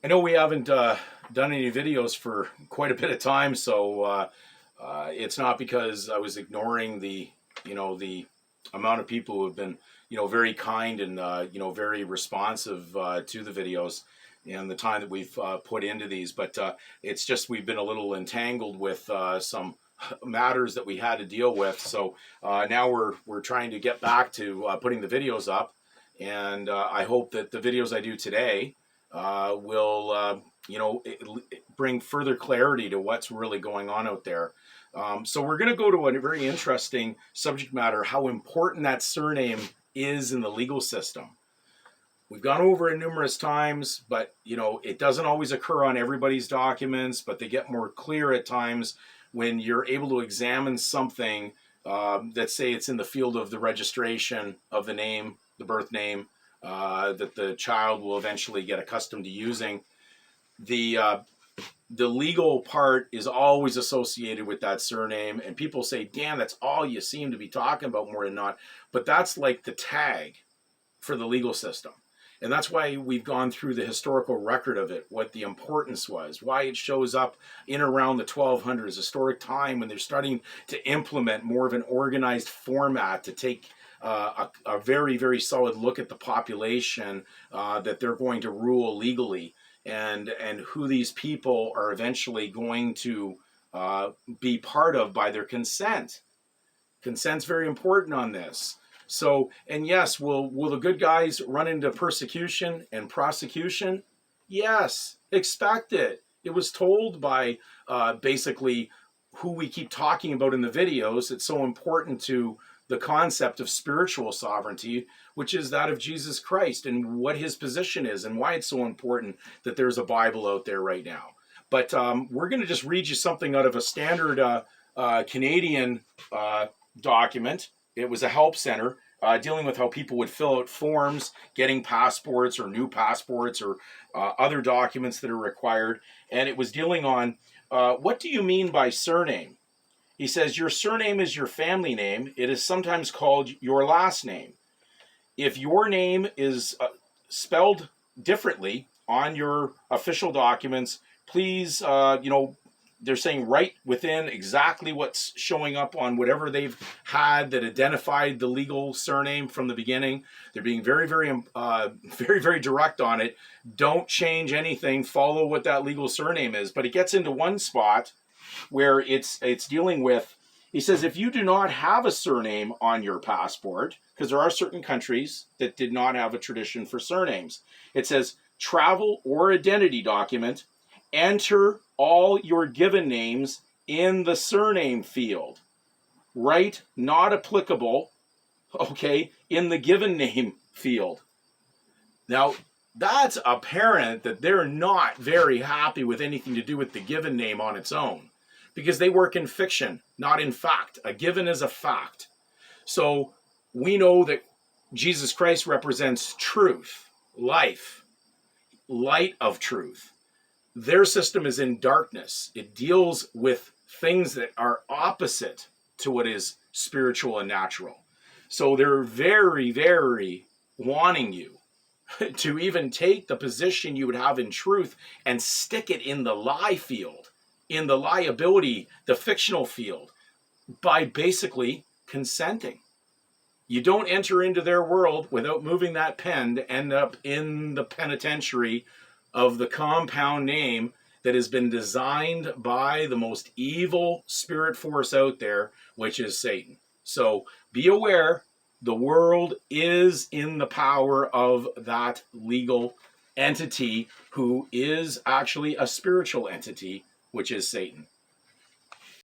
I know we haven't done any videos for quite a bit of time, so it's not because I was ignoring the amount of people who have been, very kind and, very responsive to the videos and the time that we've put into these. But it's just we've been a little entangled with some matters that we had to deal with. So now we're trying to get back to putting the videos up, and I hope that the videos I do today will bring further clarity to what's really going on out there. So we're going to go to a very interesting subject matter: how important that surname is in the legal system. We've gone over it numerous times, but it doesn't always occur on everybody's documents, but they get more clear at times when you're able to examine something that, say, it's in the field of the registration of the name, the birth name, that the child will eventually get accustomed to using. The legal part is always associated with that surname, and people say, "Dan, that's all you seem to be talking about more than not." But that's like the tag for the legal system. And that's why we've gone through the historical record of it, what the importance was, why it shows up in around the 1200s, historic time when they're starting to implement more of an organized format to take a very, very solid look at the population that they're going to rule legally, and who these people are eventually going to be part of by their consent. Consent's very important on this. So, and yes, will the good guys run into persecution and prosecution? Yes, expect it. It was told by basically who we keep talking about in the videos. It's so important to the concept of spiritual sovereignty, which is that of Jesus Christ, and what his position is and why it's so important that there's a Bible out there right now. But we're going to just read you something out of a standard Canadian document. It was a help center dealing with how people would fill out forms, getting passports or new passports or other documents that are required. And it was dealing on what do you mean by surname? He says, your surname is your family name. It is sometimes called your last name. If your name is spelled differently on your official documents, please, they're saying right within exactly what's showing up on whatever they've had that identified the legal surname from the beginning. They're being very, very, very, very direct on it. Don't change anything. Follow what that legal surname is. But it gets into one spot where it's dealing with, he says, if you do not have a surname on your passport, because there are certain countries that did not have a tradition for surnames, it says travel or identity document, enter all your given names in the surname field. Write not applicable, okay, in the given name field. Now, that's apparent that they're not very happy with anything to do with the given name on its own, because they work in fiction, not in fact. A given is a fact. So we know that Jesus Christ represents truth, life, light of truth. Their system is in darkness. It deals with things that are opposite to what is spiritual and natural. So they're very, very wanting you to even take the position you would have in truth and stick it in the lie field, in the liability, the fictional field, by basically consenting. You don't enter into their world without moving that pen to end up in the penitentiary of the compound name that has been designed by the most evil spirit force out there, which is Satan. So be aware, the world is in the power of that legal entity who is actually a spiritual entity, which is Satan.